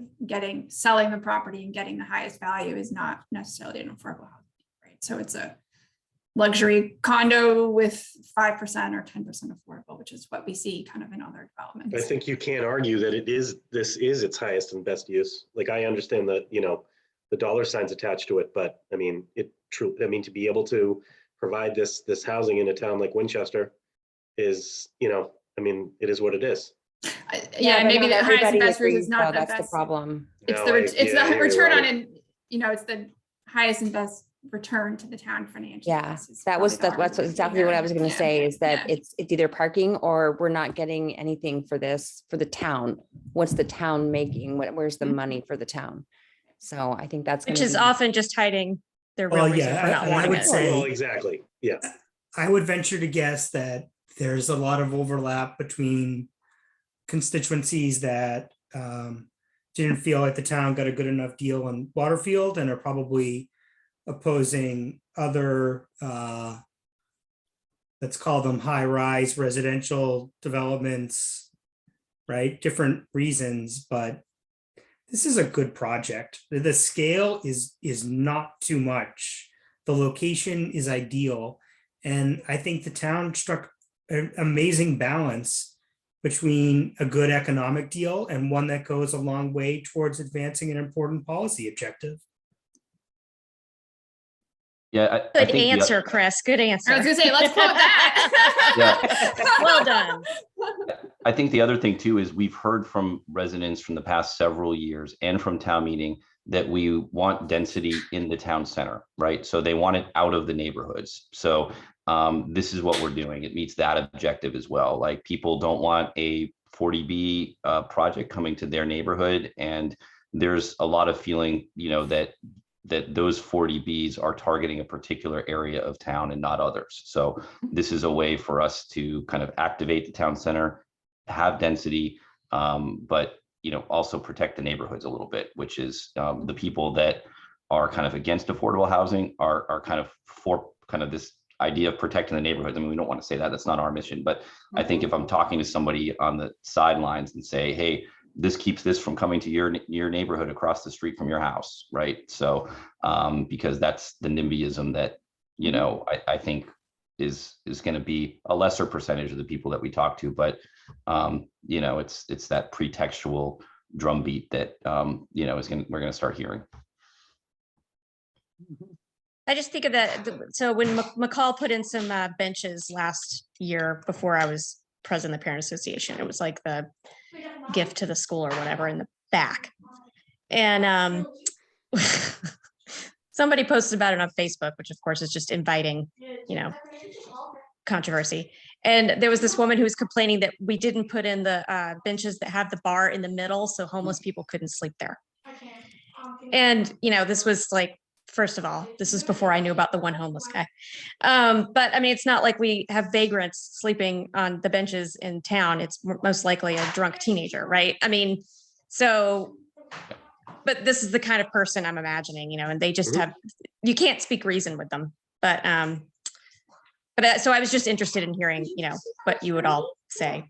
selling the property and getting the highest value is not necessarily an affordable housing, right? So it's a luxury condo with 5% or 10% affordable, which is what we see kind of in other developments. I think you can't argue that this is its highest and best use. Like, I understand that, the dollar signs attached to it, but I mean, to be able to provide this housing in a town like Winchester is, it is what it is. Yeah, but maybe not the highest and everybody best route agrees, is not though. the That's best. the problem. It's No, the I the hear you, return on Robin. it. It's the highest and best return to the town financially. Yeah, This is that's probably the that's argument exactly what I was going to here. say, is that Yeah. it's either parking or we're not getting anything for this, for the town. What's the town making? Where's the Mhm. money for the town? So I think that's. Which gonna is be- often just hiding their real Well, reason for yeah, not and I wanting would it. say- Well, exactly. Yes. I would venture to guess that there's a lot of overlap between constituencies that didn't feel like the town got a good enough deal on Waterfield and are probably opposing other, let's call them high-rise residential developments, right? Different reasons, but this is a good project. The scale is not too much. The location is ideal. And I think the town struck an amazing balance between a good economic deal and one that goes a long way towards advancing an important policy objective. Yeah. I Good think answer, Chris. Good answer. I was gonna say, let's quote that. Well done. I think the other thing too is we've heard from residents from the past several years and from town meeting that we want density in the town center, right? So they want it out of the neighborhoods. So this is what we're doing. It meets that objective as well. Like, people don't want a 40B project coming to their neighborhood, and there's a lot of feeling, that those 40Bs are targeting a particular area of town and not others. So this is a way for us to kind of activate the town center, have density, but also protect the neighborhoods a little bit, which is the people that are kind of against affordable housing are kind of for kind of this idea of protecting the neighborhoods. I mean, we don't want to say that, that's not our mission, but I think if I'm talking to somebody on the sidelines and say, hey, this keeps this from coming to your neighborhood across the street from your house, right? So because that's the NIMBYism that I think is going to be a lesser percentage of the people that we talk to, but it's that pretextual drumbeat that we're going to start hearing. I just think of that. So when McCall put in some benches last year before I was president of the Parent Association, it was like the gift to the school or whatever in the back. And somebody posted about it on Facebook, which of course is just inviting, controversy. And there was this woman who was complaining that we didn't put in the benches that have the bar in the middle, so homeless people couldn't sleep there. And, this was like, first of all, this is before I knew about the one homeless guy. But I mean, it's not like we have vagrants sleeping on the benches in town. It's most likely a drunk teenager, right? I mean, but this is the kind of person I'm imagining, and they just have, you can't speak reason with them. But so I was just interested in hearing, what you would all say.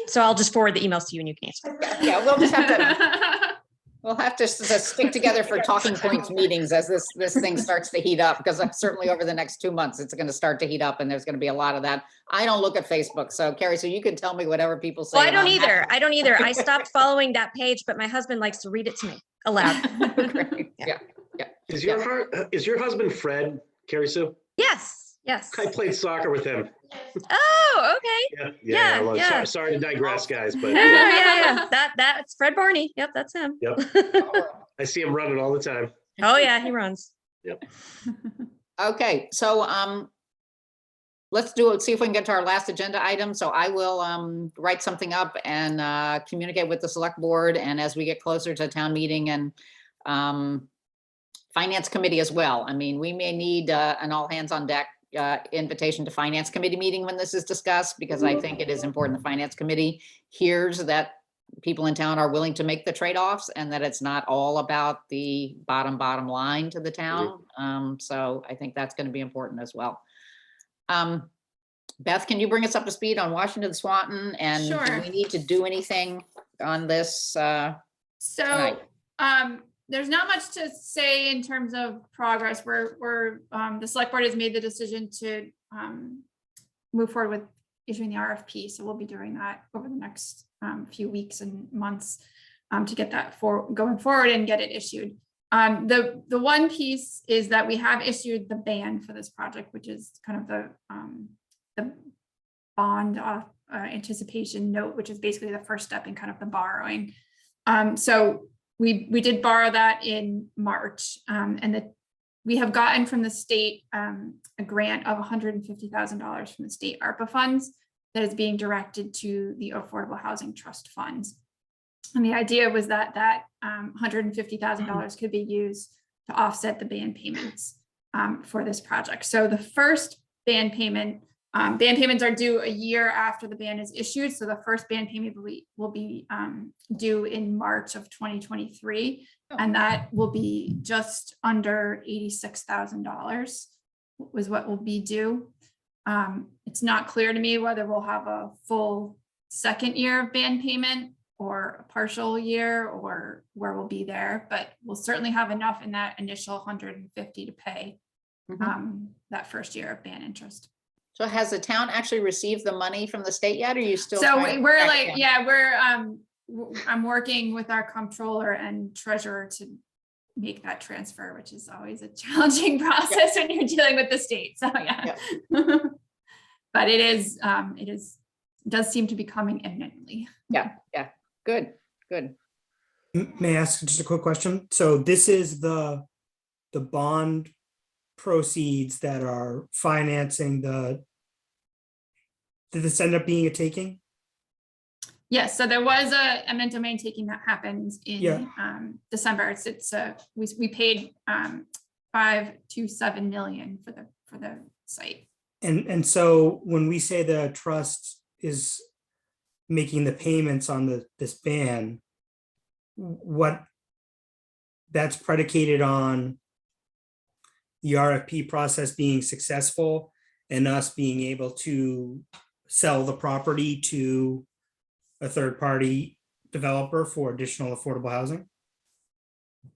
So I'll just forward the emails to you and you can answer. Yeah, we'll have to stick together for talking points meetings as this thing starts to heat up, because certainly over the next 2 months, it's going to start to heat up and there's going to be a lot of that. I don't look at Facebook. So Carrie, so you can tell me whatever people say. Well, I don't either. I stopped following that page, but my husband likes to read it to me aloud. Great. Yeah. Is your husband Fred, Carrie Sue? Yes. Yes. I played soccer with him. Oh, okay. Yeah. Well, yeah. Sorry to digress, guys, but No, yeah. That's Fred Barney. Yep, that's him. Yep. I see him running all the time. Oh yeah, he runs. Yep. Okay, so let's do it, see if we can get to our last agenda item. So I will write something up and communicate with the select board, and as we get closer to town meeting and finance committee as well. I mean, we may need an all hands on deck invitation to finance committee meeting when this is discussed, because I think it is important the finance committee hears that people in town are willing to make the trade-offs and that it's not all about the bottom line to the town. So I think that's going to be important as well. Beth, can you bring us up to speed on Washington Swanton, and Sure. do we need to do anything on this? So, there's not much to say in terms of progress. The select board has made the decision to move forward with issuing the RFP. So we'll be doing that over the next few weeks and months to get that going forward and get it issued. The one piece is that we have issued the ban for this project, which is kind of the bond anticipation note, which is basically the first step in kind of the borrowing. So we did borrow that in March, and we have gotten from the state a grant of $150,000 from the state ARPA funds that is being directed to the Affordable Housing Trust funds. And the idea was that $150,000 could be used to offset the ban payments for this project. So the first ban payments are due a year after the ban is issued. So the first ban payment will be due in March of 2023. And that will be just under $86,000 was what will be due. It's not clear to me whether we'll have a full second year of ban payment or a partial year, or where we'll be there, but we'll certainly have enough in that initial 150 to pay that first year of ban interest. So has the town actually received the money from the state yet? Or are you still? So trying to we're track like, down? yeah, I'm working with our comptroller and treasurer to make that transfer, which is always a challenging process when you're dealing with the state. So yeah. But it does seem to be coming imminently. Yeah. Good. May I ask just a quick question? So this is the bond proceeds that are financing did this end up being a taking? Yes, so there was a eminent domain taking that happened in December. We paid $5 to $7 million for the site. And so when we say the trust is making the payments on this ban, what that's predicated on the RFP process being successful and us being able to sell the property to a third-party developer for additional affordable housing?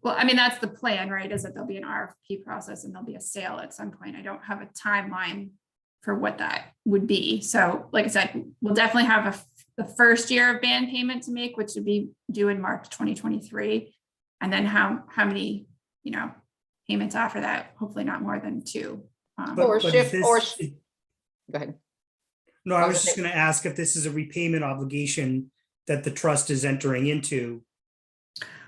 Well, I mean, that's the plan, right? Is that there'll be an RFP process and there'll be a sale at some point. I don't have a timeline for what that would be. So like I said, we'll definitely have the first year of ban payment to make, which would be due in March 2023. And then how many, payments after that, hopefully not more than 2. Go ahead. No, I was just going to ask if this is a repayment obligation that the trust is entering into.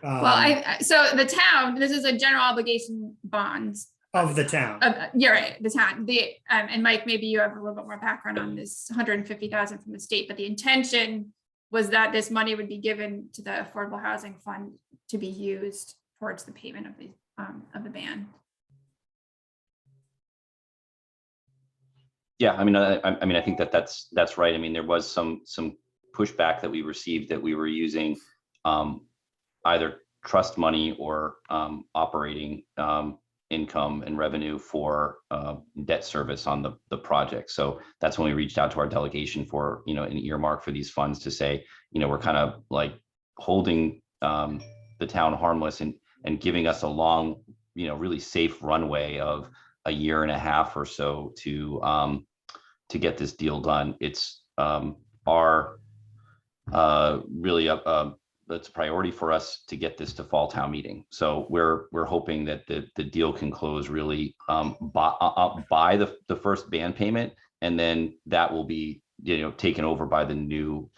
So the town, this is a general obligation bonds. Of the town. You're right, the town. And Mike, maybe you have a little bit more background on this $150,000 from the state, but the intention was that this money would be given to the Affordable Housing Fund to be used towards the payment of the ban. Yeah, I mean, I think that's right. I mean, there was some pushback that we received that we were using either trust money or operating income and revenue for debt service on the project. So that's when we reached out to our delegation for an earmark for these funds to say, we're kind of like holding the town harmless and giving us a long, really safe runway of a year and a half or so to get this deal done. It's our really it's a priority for us to get this to fall town meeting. So we're hoping that the deal can close really by the first band payment, and then that will be, you know, taken over by the new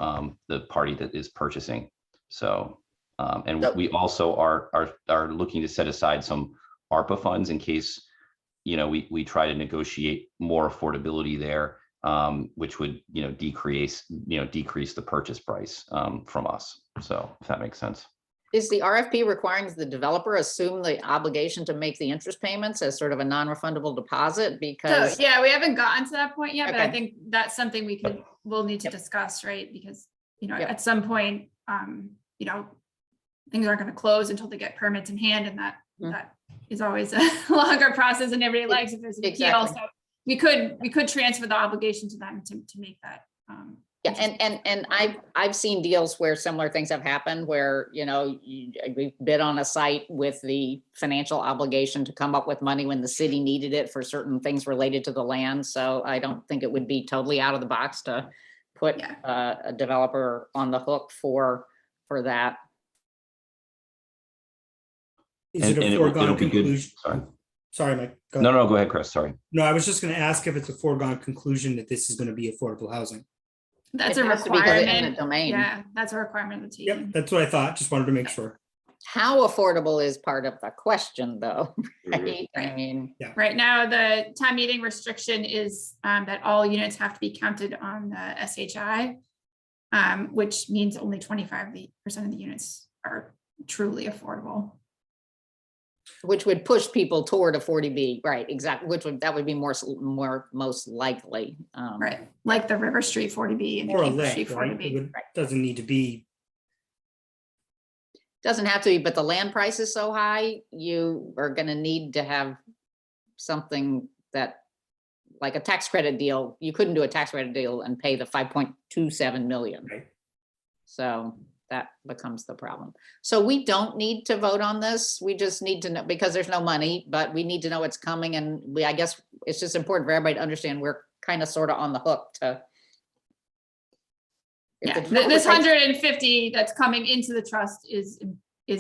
the party that is purchasing. So and we also are looking to set aside some ARPA funds in case, you know, we try to negotiate more affordability there, which would, you know, decrease the purchase price from us. So if that makes sense. Is the RFP requiring the developer assume the obligation to make the interest payments as sort of a non-refundable deposit? So, Because yeah, we haven't gotten to that point yet, but I Okay. think that's something we'll need to discuss, right? Because, you know, Yep. at some point, you know, things aren't going to close until they get permits in hand, and Mhm. that is always a longer process than everybody likes if there's an appeal. Exactly. So we could transfer the obligation to them to make that. yeah, and I've seen deals where similar things have happened where, you know, we bid on a site with the financial obligation to come up with money when the city needed it for certain things related to the land. So I don't think it would be totally out of the box to put Yeah. a developer on the hook for that. Is it a it'll foregone be good. conclusion? Sorry. Sorry, Mike. Go ahead. No, go ahead, Chris. Sorry. No, I was just going to ask if it's a foregone conclusion that this is going to be affordable housing. That's It a has to be 'cause it's in the requirement. domain. Yeah, that's a requirement of the Yep, team. that's what I thought. Just wanted to make sure. How affordable is part of the question, though, right? I Right. mean, Right now, the town meeting restriction is that all units have to be counted on the SHI, which means only 25% of the units are truly affordable. which would push people toward a 40B, right? Exactly. That would be more most likely. Right, like the River Street 40B and the Or a Cable Street lick, right? 40B. Doesn't need to be. Doesn't have to be, but the land price is so high, you are gonna need to have something that, like a tax credit deal, you couldn't do a tax credit deal and pay the 5.27 million. Right. So that becomes the problem. So we don't need to vote on this. We just need to know, because there's no money, but we need to know it's coming, and I guess it's just important for everybody to understand we're kind of sort of on the hook to. if Yeah, the developer this takes- 150 that's coming into the trust is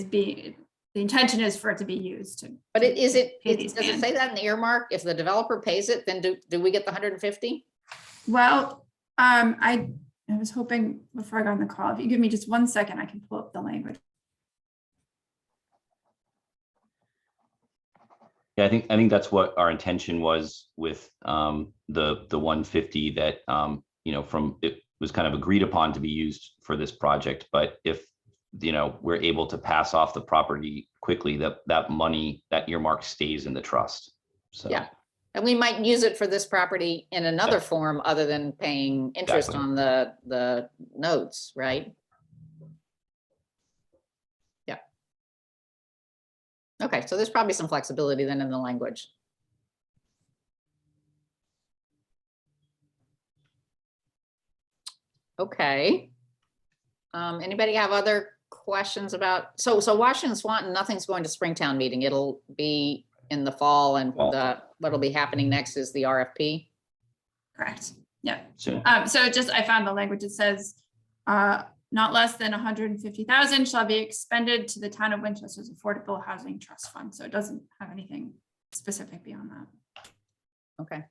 being, the intention is for it to be used to. But does it these say that in the earmark? If the developer pays it, then do we get the 150? Well, I was hoping before I got on the call, if you give me just 1 second, I can pull up the language. Yeah, I think that's what our intention was with the 150 that you know, from it was kind of agreed upon to be used for this project. But if, you know, we're able to pass off the property quickly, that money, that earmark stays in the trust. So Yeah. And we might use it for this property in another form other than paying interest Exactly. on the notes, right? Yeah. Okay, so there's probably some flexibility then in the language. Okay. Anybody have other questions about, so Washington Swanton, nothing's going to Springtown meeting. It'll be in the fall, and what'll be happening next is the RFP. Correct. Yeah. soon. So just, I found the language. It says, not less than 150,000 shall be expended to the town of Winchester's Affordable Housing Trust Fund. So it doesn't have anything specific beyond that. Okay.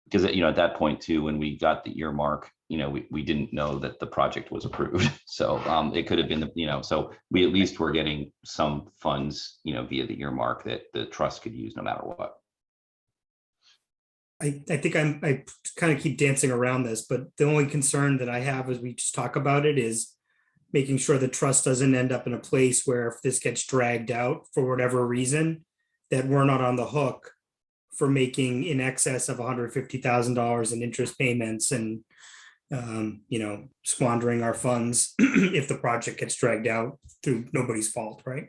Because, you know, at that point too, when we got the earmark, you know, we didn't know that the project was approved. So it could have been, you know, so we at least were getting some funds, you know, via the earmark that the trust could use no matter what. I think I kind of keep dancing around this, but the only concern that I have as we just talk about it is making sure the trust doesn't end up in a place where if this gets dragged out for whatever reason, that we're not on the hook for making in excess of $150,000 in interest payments and, you know, squandering our funds if the project gets dragged out through nobody's fault, right?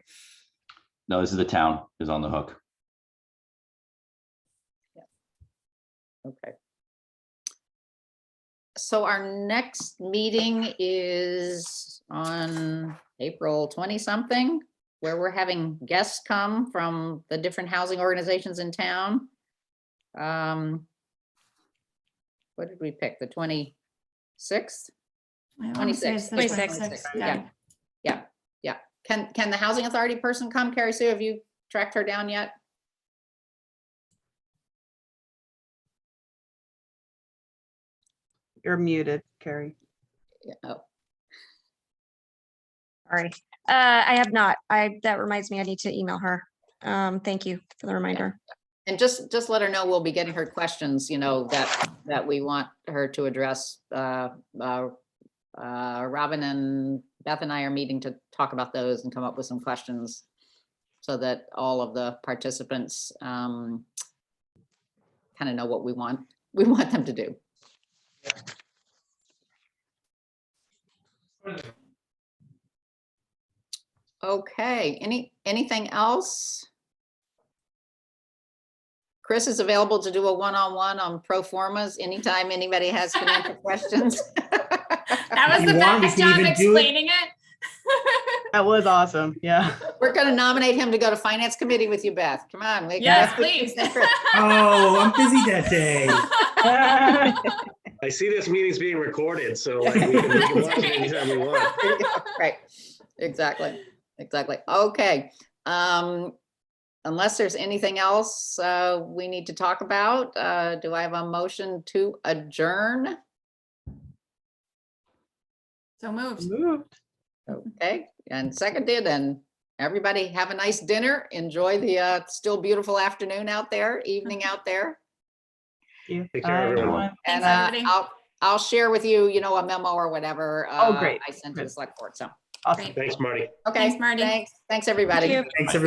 No, this is the town is on the hook. Okay. So our next meeting is on April 20 something, where we're having guests come from the different housing organizations in town. What did we pick? The 26th? I wanna say it's the 26th. 26th, Yeah. Yeah. Can the housing authority person come, Carrie Sue? Have you tracked her down yet? You're muted, Carrie. Yeah, oh, Sorry. I have not. That reminds me, I need to email her. Thank you for the reminder. and just let her know we'll be getting her questions, that we want her to address. Robin and Beth and I are meeting to talk about those and come up with some questions so that all of the participants kind of know what we want them to do. Okay, anything else? Chris is available to do a one-on-one on pro formas anytime anybody has financial questions. That was If the you want, we best can job even do it. explaining it. That was awesome. Yeah. We're gonna nominate him to go to finance committee with you, Beth. Come on. Yes, please. Oh, I'm busy that day. I see this meeting's being recorded, so like we can watch it anytime we want. Right, exactly. Okay. Unless there's anything else we need to talk about, do I have a motion to adjourn? So moved. Moved. Okay, and seconded, and everybody have a nice dinner. Enjoy the still beautiful afternoon out there, evening out there. Thank you. Take care, Bye, everyone. And Thanks, everybody. I'll share with you, a memo or whatever. Oh, great. I sent to the select board, so. Awesome. Great. Thanks, Marty. Okay. Thanks, Marty. Thanks, everybody. Thank you. Thanks, everyone.